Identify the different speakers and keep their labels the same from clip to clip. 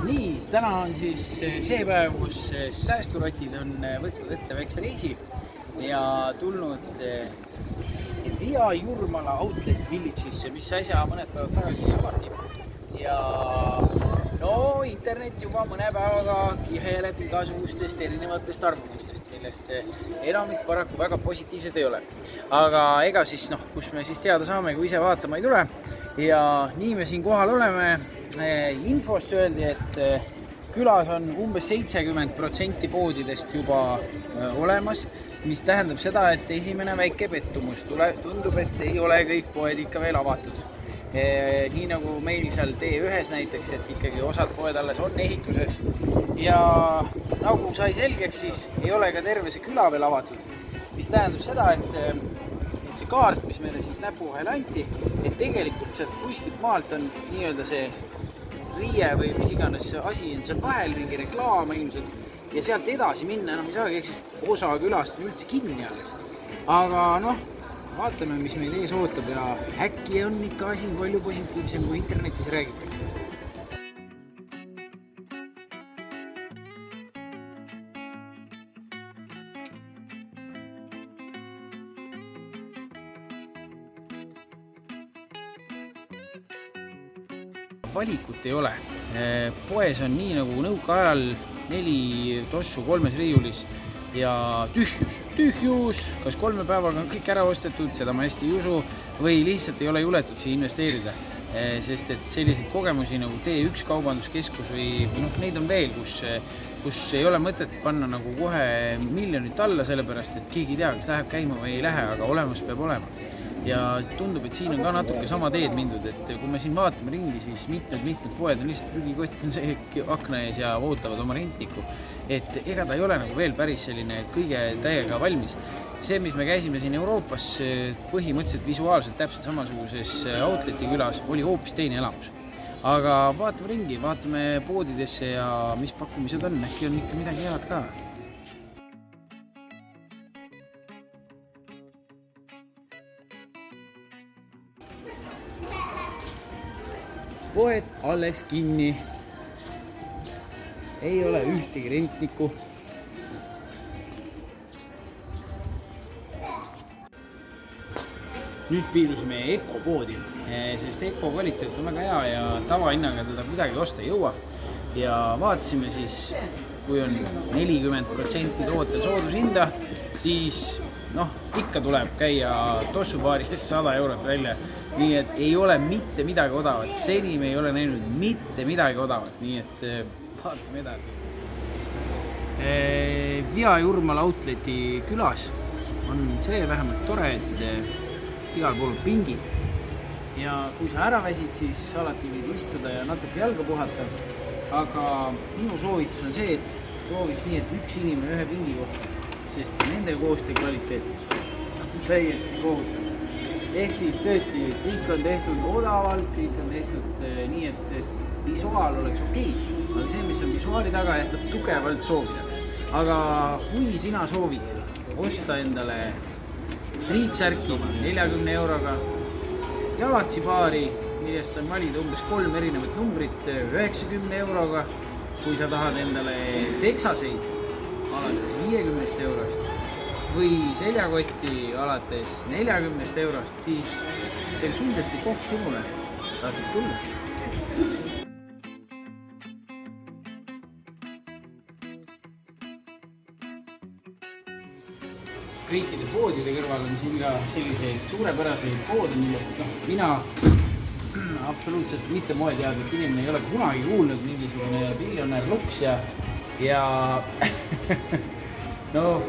Speaker 1: Nii, täna on siis see päev, kus säästurotid on võtnud ette väikse reisi ja tulnud Via Jurmala Outlet Village'isse, mis äsja mõned päevad tagasi avati. Ja no internet juba mõne päevaga kiheleb igasugustest erinevatest arvamustest, millest enamik paraku väga positiivsed ei ole. Aga ega siis, kus me siis teada saame, kui ise vaatama ei tule. Ja nii me siin kohal oleme. Infost öeldi, et külas on umbes 70% poodidest juba olemas, mis tähendab seda, et esimene väike pettumus tundub, et ei ole kõik poed ikka veel avatud. Nii nagu meil seal T1 näiteks, et ikkagi osad poed alles on ehituses. Ja nagu sai selgeks, siis ei ole ka terve see küla veel avatud, mis tähendab seda, et see kaart, mis meile siit näpu vahel anti, et tegelikult sealt kuskilt maalt on nii-öelda see riie või mis iganes asi on seal vahel, mingi reklaam ilmselt ja sealt edasi minna enam ei saagi, ehk siis osa külast on üldse kinni alles. Aga vaatame, mis meil ees ootab ja äkki on ikka asi palju positiivsem, kui internetis räägitakse. Valikut ei ole. Poes on nii nagu nõukaajal 4 tossu 3 riiulis ja tühjus, kas 3 päevaga on kõik ära ostetud, seda ma hästi ei usu, või lihtsalt ei ole juletud siia investeerida. Sest et selliseid kogemusi nagu T1 kaubanduskeskus või neid on veel, kus ei ole mõtet panna nagu kohe miljonit alla, sellepärast et keegi ei tea, kas läheb käima või ei lähe, aga olemas peab olema. Ja tundub, et siin on ka natuke sama teed mindud, et kui me siin vaatame ringi, siis mitmed poed on lihtsalt prügikott on see akna ees ja ootavad oma rentniku. Et ega ta ei ole nagu veel päris selline kõige täiega valmis. See, mis me käisime siin Euroopas põhimõtteliselt visuaalselt täpselt samasuguses Outleti külas, oli hoopis teine elamus. Aga vaatame ringi, vaatame poodidesse ja mis pakkumised on, äkki on ikka midagi head ka. Poed alles kinni, ei ole ühtegi rentniku. Nüüd piirusime Eko poodi, sest Eko kvaliteet on väga hea ja tavahinnaga teda midagi osta ei jõua. Ja vaatasime siis, kui on 40% tootel soodushinda, siis ikka tuleb käia tossupaaris 100 eurot välja. Nii et ei ole mitte midagi odavat. Seni me ei ole näinud mitte midagi odavat. Nii et vaatame edasi. Via Jurmala Outleti külas on see vähemalt tore, et igal pool on pingid. Ja kui sa ära väsid, siis alati võid istuda ja natuke jalga puhata. Aga minu soovitus on see, et prooviks nii, et üks inimene ühe pingi kohta, sest nende koostöö kvaliteet on täiesti kohutav. Ehk siis tõesti, kõik on tehtud odavalt, kõik on tehtud nii, et visuaal oleks okei. Aga see, mis on visuaali taga, jätab tugevalt soovida. Aga kui sina soovid osta endale triiksärki 40 euroga, jalatsipaari, millest on valida umbes 3 erinevat numbrit 90 euroga, kui sa tahad endale teksaseid alates 50 eurost, või seljakotti alates 40 eurost, siis see on kindlasti koht sinule. Tasub tulla. Kõikide poodide kõrval on siin ka selliseid suurepäraseid poode, millest mina absoluutselt mitte moeteadlik inimene ei ole kunagi kuulnud, mingisugune miljonär luks ja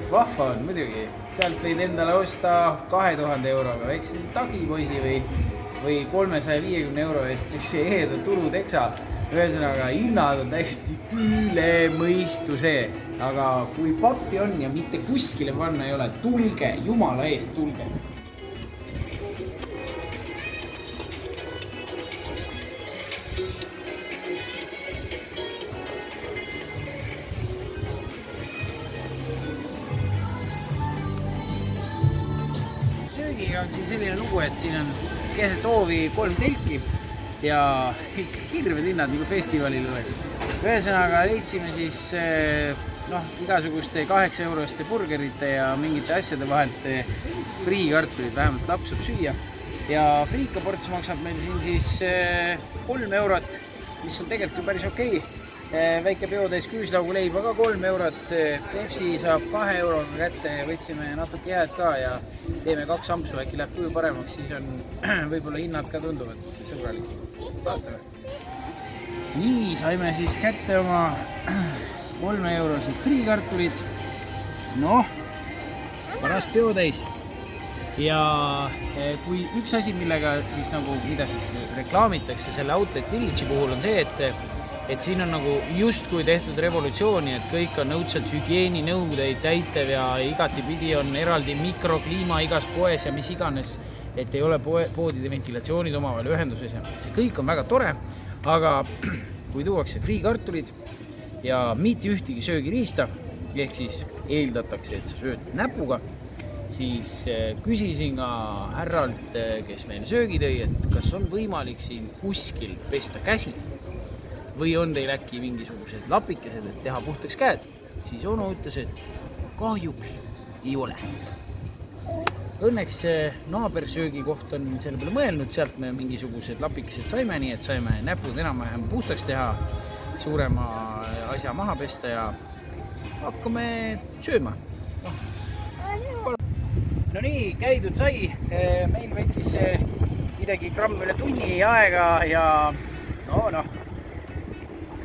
Speaker 1: vahva on muidugi. Sealt võid endale osta 2000 euroga väikse tagipoisi või 350 euro eest see eeda turuteksa. Ühesõnaga, hinnad on täiesti üle mõistuse. Aga kui pappi on ja mitte kuskile panna ei ole, tulge, jumala eest tulge. On siin selline lugu, et siin on keset hoovi 3 telki ja ikka kirved hinnad nagu festivalil oleks. Ühesõnaga leidsime siis igasuguste 8 euroste burgerite ja mingite asjade vahelt friikartulid, vähemalt laps saab süüa. Ja friikaports maksab meil siin siis 3 eurot, mis on tegelikult ju päris okei. Väike peotäis küüslaugu leiba ka 3 eurot, Pepsi saab 2 euroga kätte ja võtsime natuke jääd ka ja teeme 2 ampsu, äkki läheb tuju paremaks, siis on võib-olla hinnad ka tunduvad sõbralik. Vaatame. Nii, saime siis kätte oma 3 eurosed friikartulid. Paras peotäis. Ja kui üks asi, millega siis nagu, mida siis reklaamitakse selle Outlet Village'i puhul on see, et siin on nagu justkui tehtud revolutsiooni, et kõik on õudselt hügieeninõudeid täitev ja igatipidi on eraldi mikrokliima igas poes ja mis iganes, et ei ole poodide ventilatsioonid omavahel ühenduses ja see kõik on väga tore, aga kui tuuakse friikartulid ja mitte ühtegi söögiriista, ehk siis eeldatakse, et sa sööd näpuga, siis küsisin ka härralt, kes meil söögi tõi, et kas on võimalik siin kuskil pesta käsi või on teil äkki mingisugused lapikesed, et teha puhtaks käed, siis onu ütles, et kahjuks ei ole. Õnneks naabersöögi koht on selle peale mõelnud, sealt me mingisugused lapikesed saime, nii et saime näpud enam-vähem puhtaks teha, suurema asja maha pesta ja hakkame sööma. No nii, käidud sai, meil võttis midagi gramm üle tunni aega ja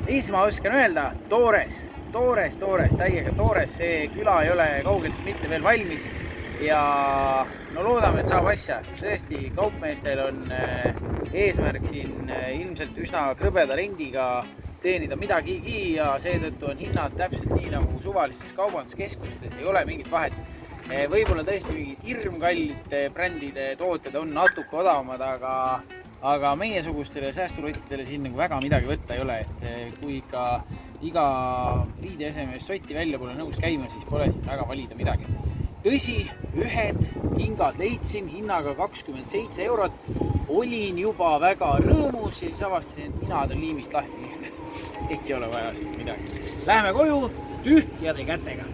Speaker 1: mis ma oskan öelda, toores, täiega toores, see küla ei ole kaugelt mitte veel valmis ja loodame, et saab asja. Tõesti, kaupmeestel on eesmärk siin ilmselt üsna krõbeda rendiga teenida midagigi ja seetõttu on hinnad täpselt nii nagu suvalistes kaubanduskeskustes, ei ole mingit vahet. Võib-olla tõesti mingid hirmkallid brändide tooted on natuke odavamad, aga meiesugustele säästurottidele siin nagu väga midagi võtta ei ole, et kui ikka iga riideesemes sotti välja pole nõus käima, siis pole siin väga valida midagi. Tõsi, ühed kingad leidsin hinnaga 27 eurot, olin juba väga rõõmus ja siis avastasin, et ninad on liimist lahti, nii et ei ole vaja siin midagi. Läheme koju tühjade kätega.